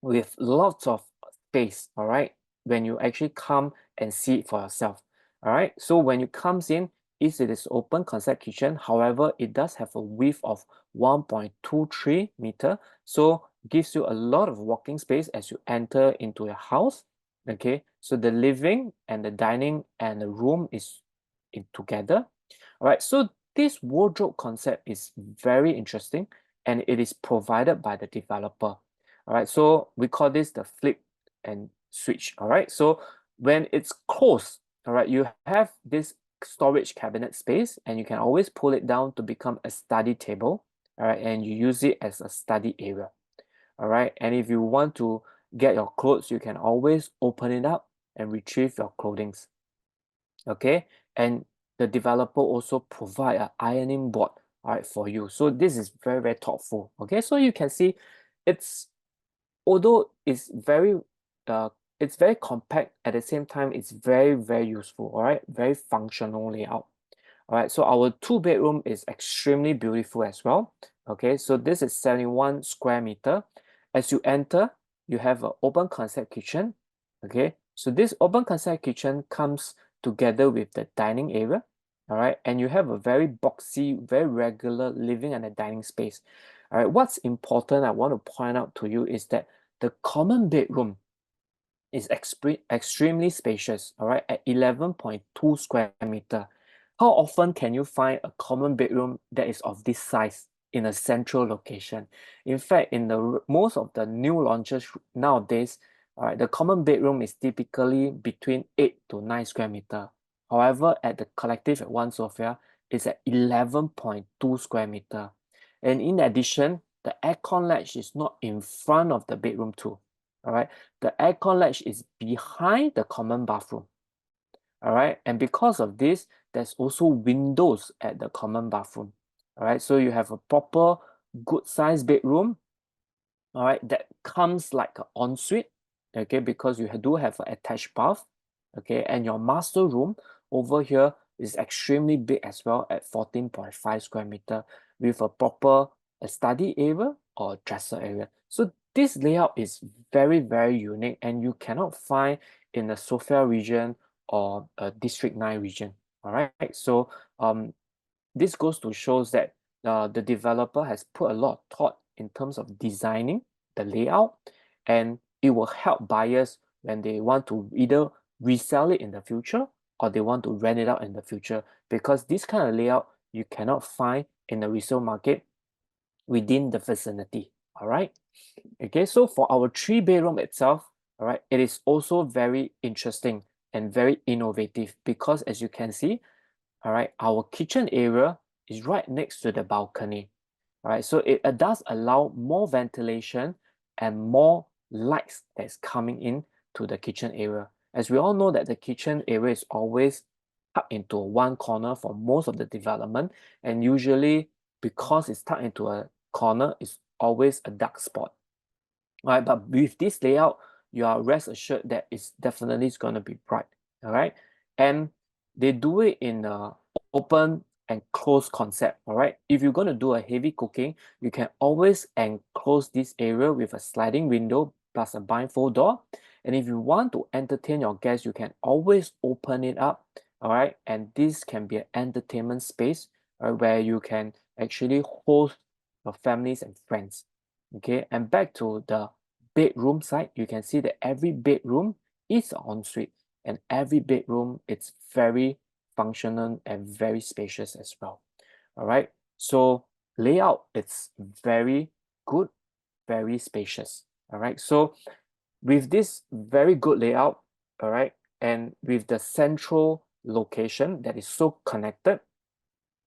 with lots of space. All right, when you actually come and see it for yourself. All right, so when you comes in, it is open concept kitchen. However, it does have a width of 1.23 meter, so gives you a lot of walking space as you enter into your house. Okay, so the living and the dining and the room is in together. All right, so this wardrobe concept is very interesting, and it is provided by the developer. All right, so we call this the flip and switch. All right, so when it's closed, all right, you have this storage cabinet space, and you can always pull it down to become a study table. all right, and you use it as a study area, all right. And if you want to get your clothes, you can always open it up and retrieve your clothing, okay. And the developer also provide an ironing board, all right, for you. So this is very, very thoughtful, okay. So you can see it's, although uh it's very compact, at the same time it's very, very useful, all right, very functional layout. All right, so our 2 bedroom is extremely beautiful as well. Okay, so this is 71 square meter. As you enter, you have an open concept kitchen. Okay, so this open concept kitchen comes together with the dining area. All right, and you have a very boxy, very regular living and a dining space. All right, what's important I want to point out to you is that the common bedroom is extremely spacious, all right, at 11.2 square meter. How often can you find a common bedroom that is of this size in a central location? In fact, in the most of the new launches nowadays, all right, the common bedroom is typically between 8 to 9 square meter. However, at the collective at One Sophia, it's at 11.2 square meter. And in addition, the aircon latch is not in front of the bedroom too. All right, the aircon latch is behind the common bathroom. All right, and because of this, there's also windows at the common bathroom. All right, so you have a proper good sized bedroom, all right, that comes like an ensuite, okay, because you do have an attached bath, okay, and your master room over here is extremely big as well at 14.5 square meter with a proper study area or dresser area. So this layout is very, very unique and you cannot find in the Sophia region or District 9 region. All right, so this goes to shows that the developer has put a lot of thought in terms of designing the layout, and it will help buyers when they want to either resell it in the future or they want to rent it out in the future, because this kind of layout you cannot find in the resale market within the vicinity. All right, okay, so for our 3 bedroom itself, all right, it is also very interesting and very innovative because as you can see, all right, our kitchen area is right next to the balcony. All right, so it does allow more ventilation and more lights that's coming in to the kitchen area. As we all know that the kitchen area is always tucked into one corner for most of the development, and usually because it's tucked into a corner, it's always a dark spot. All right, but with this layout, you are rest assured that it's definitely going to be bright. All right, and they do it in a open and closed concept. All right, if you're going to do a heavy cooking, you can always enclose this area with a sliding window plus a blindfold door. And if you want to entertain your guests, you can always open it up. All right, and this can be an entertainment space where you can actually host your families and friends. Okay, and back to the bedroom side, you can see that every bedroom is an ensuite, and every bedroom it's very functional and very spacious as well. All right, so layout it's very good, very spacious. All right, so with this very good layout, all right, and with the central location that is so connected,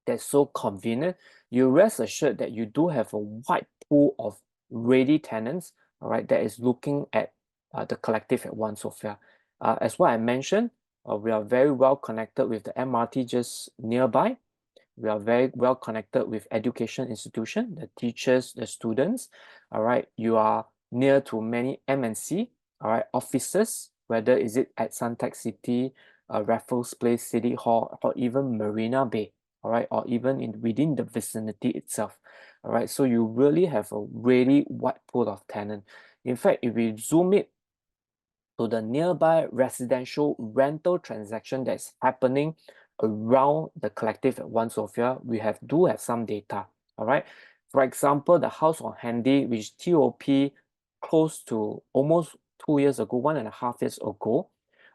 that's so convenient, you rest assured that you do have a wide pool of ready tenants, all right, that is looking at the collective at One Sophia. As what I mentioned, we are very well connected with the MRT just nearby. We are very well connected with education institution, the teachers, the students. All right, you are near to many MNC, all right, offices, whether is it at Suntec City, Raffles Place, City Hall, or even Marina Bay, all right, or even within the vicinity itself. All right, so you really have a really wide pool of tenant. In fact, if we zoom it to the nearby residential rental transaction that's happening around the collective at One Sophia, we do have some data. All right. For example, the house on Handy, which TOP close to almost 2 years ago, 1.5 years ago.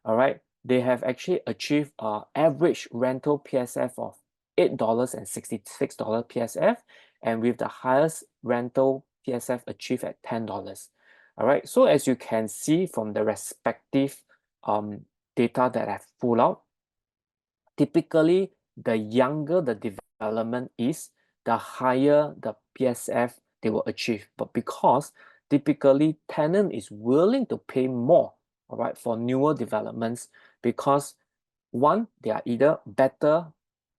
All right. They have actually achieved average rental PSF of $8.66 PSF, and with the highest rental PSF achieved at $10. All right, so as you can see from the respective data that I've pulled out, typically the younger the development is, the higher the PSF they will achieve, but because typically tenant is willing to pay more, all right, for newer developments, because one, they are either better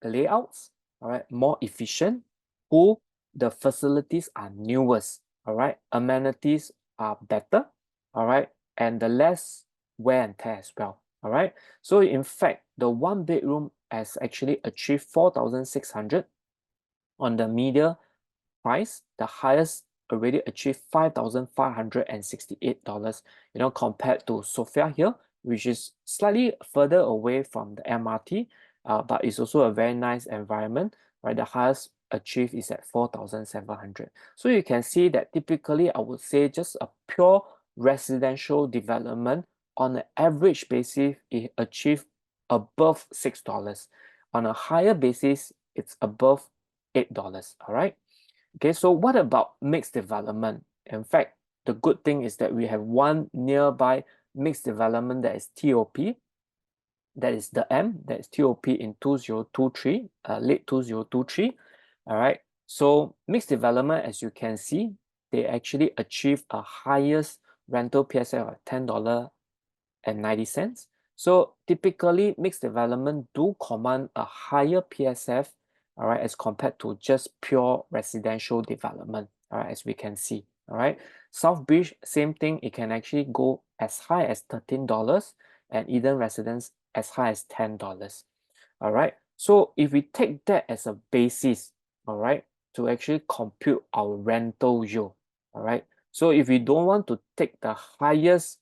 layouts, all right, more efficient, or the facilities are newest, all right, amenities are better, all right, and the less wear and tear as well, all right. So in fact, the one bedroom has actually achieved 4,600 on the media price. The highest already achieved $5,568, compared to Sophia here, which is slightly further away from the MRT, but it's also a very nice environment, right? The highest achieved is at 4,700. So you can see that typically I would say just a pure residential development on an average basis, it achieved above $6. On a higher basis, it's above $8, all right? Okay, so what about mixed development? In fact, the good thing is that we have one nearby mixed development that is TOP, that is the M, that is TOP in 2023, late 2023, all right? So mixed development, as you can see, they actually achieve a highest rental PSF of $10.90. So typically mixed development do command a higher PSF, all right, as compared to just pure residential development, all right, as we can see, all right. South Beach, same thing, it can actually go as high as $13 and Eden Residence as high as $10, all right. So if we take that as a basis, all right, to actually compute our rental yield, all right. So if we don't want to take the highest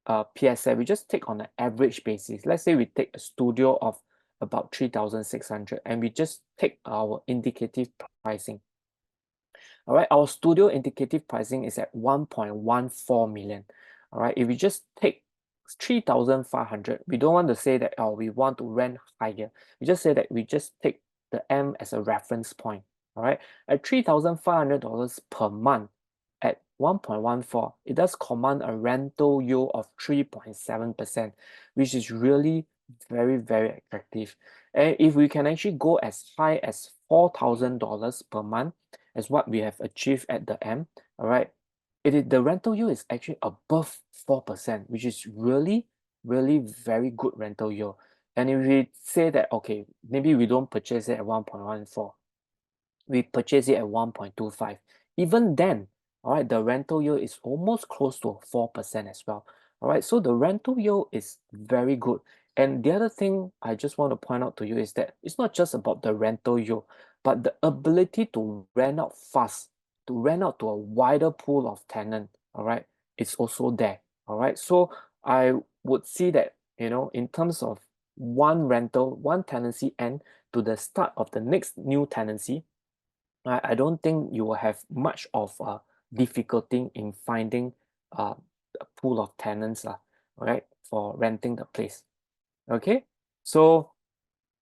PSF, we just take on an average basis. Let's say we take a studio of about 3,600 and we just take our indicative pricing. All right, our studio indicative pricing is at 1.14 million. All right, if we just take 3,500, we don't want to say that, oh, we want to rent higher. We just say that we just take the M as a reference point. All right, at $3,500 per month at 1.14, it does command a rental yield of 3.7%, which is really very, very attractive. And if we can actually go as high as $4,000 per month, as what we have achieved at the M, all right, the rental yield is actually above 4%, which is really, really very good rental yield. And if we say that, okay, maybe we don't purchase it at 1.14, we purchase it at 1.25. Even then, all right, the rental yield is almost close to 4% as well. All right, so the rental yield is very good. And the other thing I just want to point out to you is that it's not just about the rental yield, but the ability to rent out fast, to rent out to a wider pool of tenant, all right, it's also there. All right, so I would see that, in terms of one rental, one tenancy end to the start of the next new tenancy, I don't think you will have much of a difficulty in finding a pool of tenants, right, for renting the place. Okay, so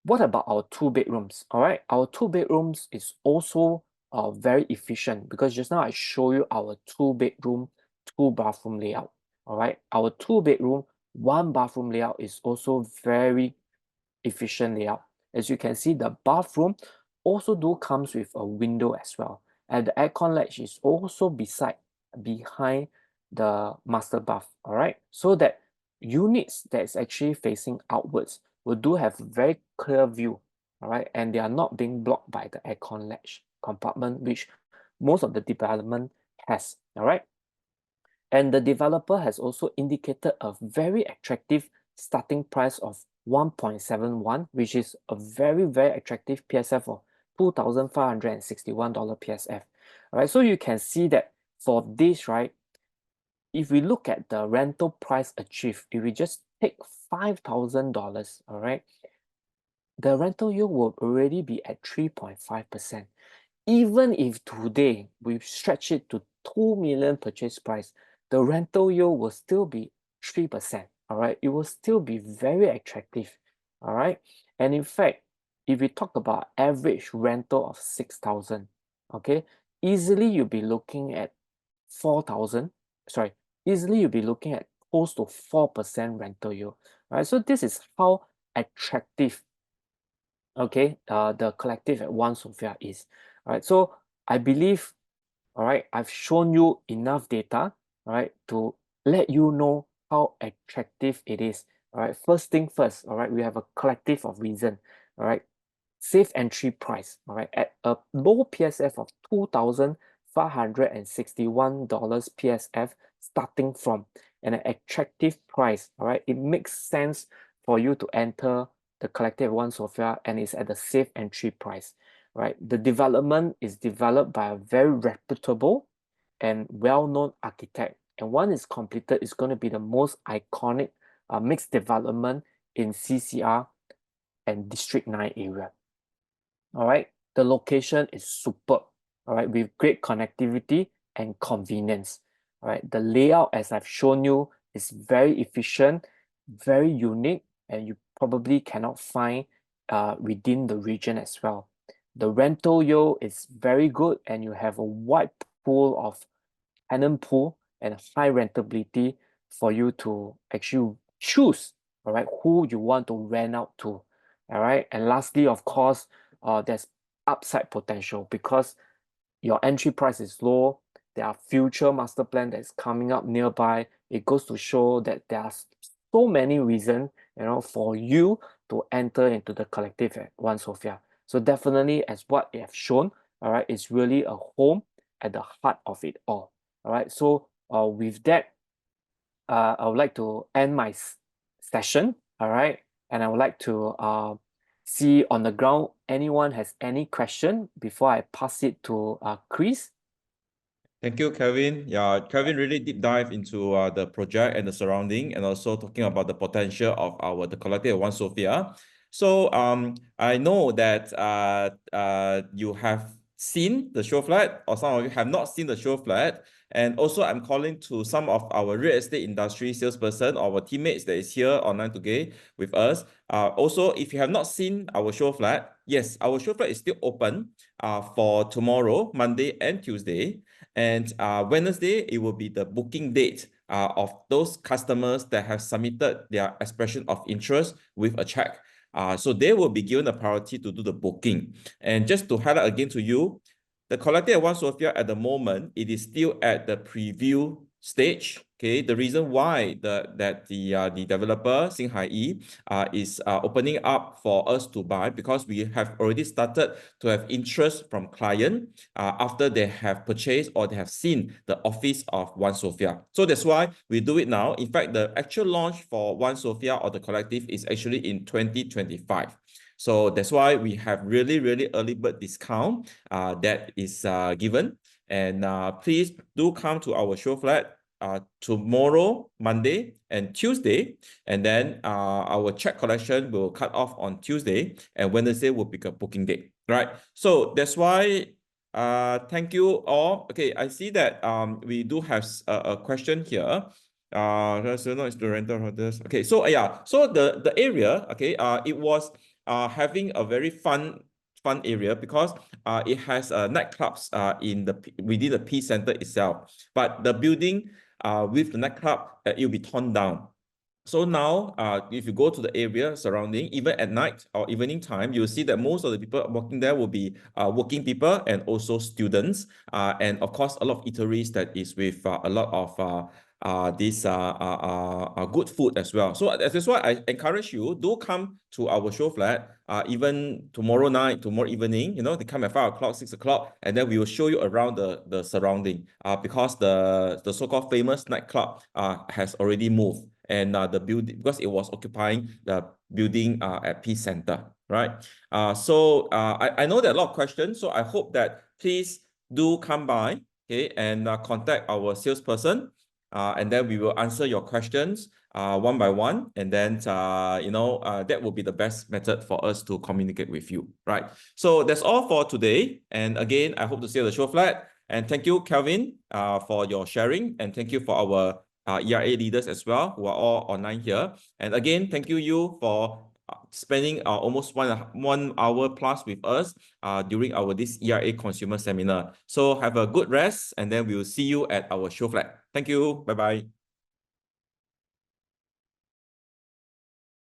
what about our two bedrooms? All right, our two bedrooms is also very efficient, because just now I show you our two bedroom, two bathroom layout. All right, our two bedroom, one bathroom layout is also very efficient layout. As you can see, the bathroom also comes with a window as well, and the aircon latch is also behind the master bath. All right, so that units that is actually facing outwards will have very clear view. All right, and they are not being blocked by the aircon latch compartment, which most of the development has. All right, and the developer has also indicated a very attractive starting price of 1.71, which is a very, very attractive PSF of $2,561 PSF. All right, so you can see that for this, right, if we look at the rental price achieved, if we just take $5,000, all right, the rental yield will already be at 3.5%. Even if today we stretch it to 2 million purchase price, the rental yield will still be 3%. All right, it will still be very attractive. All right, and in fact, if we talk about average rental of 6,000, okay, easily you'll be looking at 4,000. Sorry, easily you'll be looking at close to 4% rental yield. All right, so this is how attractive, okay, the collective at One Sophia is. All right, so I believe all right, I've shown you enough data, all right, to let you know how attractive it is. All right, first thing first, all right, we have a collective of reason, all right, safe entry price, all right, at a low PSF of $2,561 PSF starting from an attractive price, all right, it makes sense for you to enter the collective One Sophia and it's at the safe entry price, right? The development is developed by a very reputable and well-known architect, and once it's completed, it's going to be the most iconic mixed development in CCR and District 9 area. All right, the location is superb, all right, with great connectivity and convenience. All right, the layout, as I've shown you, is very efficient, very unique, and you probably cannot find within the region as well. The rental yield is very good, and you have a wide pool of tenant pool and high rentability for you to actually choose, all right, who you want to rent out to. All right, and lastly, of course, there's upside potential because your entry price is low. There are future master plan that's coming up nearby. It goes to show that there are so many reasons, for you to enter into the collective at One Sophia. So definitely, as what you have shown, all right, it's really a home at the heart of it all. All right, so with that, I would like to end my session. All right, and I would like to see on the ground anyone has any question before I pass it to Chris. Thank you, Kelvin. Yeah, Kelvin really deep dive into the project and the surrounding, and also talking about the potential of the collective One Sophia. So I know that you have seen the show flat, or some of you have not seen the show flat. And also, I'm calling to some of our real estate industry salesperson or our teammates that is here online today with us. Also, if you have not seen our show flat, yes, our show flat is still open for tomorrow, Monday and Tuesday. And Wednesday, it will be the booking date of those customers that have submitted their expression of interest with a check. So they will be given the priority to do the booking. And just to highlight again to you, the collective at One Sophia at the moment, it is still at the preview stage. Okay, the reason why the developer Xinghai Yi is opening up for us to buy, because we have already started to have interest from client after they have purchased or they have seen the office of One Sophia. So that's why we do it now. In fact, the actual launch for One Sophia or the collective is actually in 2025. So that's why we have really, really early bird discount that is given. And please do come to our show flat tomorrow, Monday and Tuesday. And then our check collection will cut off on Tuesday, and Wednesday will be a booking date, right? So that's why thank you all. Okay, I see that we do have a question here. So no, it's the rental hotels. Okay, so yeah, so the area, okay, it was having a very fun area because it has nightclubs within the P Center itself. But the building with the nightclub, it will be torn down. So now, if you go to the area surrounding, even at night or evening time, you'll see that most of the people working there will be working people and also students. And of course, a lot of eateries that is with a lot of this good food as well. So that's why I encourage you, do come to our show flat, even tomorrow night, tomorrow evening, they come at 5 o'clock, 6 o'clock, and then we will show you around the surrounding because the so-called famous nightclub has already moved. And the building, because it was occupying the building at Peace Center, right? So I know there are a lot of questions, so I hope that please do come by, okay, and contact our salesperson, and then we will answer your questions one by one, and then that will be the best method for us to communicate with you, right? So that's all for today, and again, I hope to see you at the show flat. And thank you, Kelvin, for your sharing, and thank you for our ERA leaders as well, who are all online here. And again, thank you for spending almost 1 hour plus with us during this ERA consumer seminar. So have a good rest, and then we'll see you at our show flat. Thank you. Bye-bye.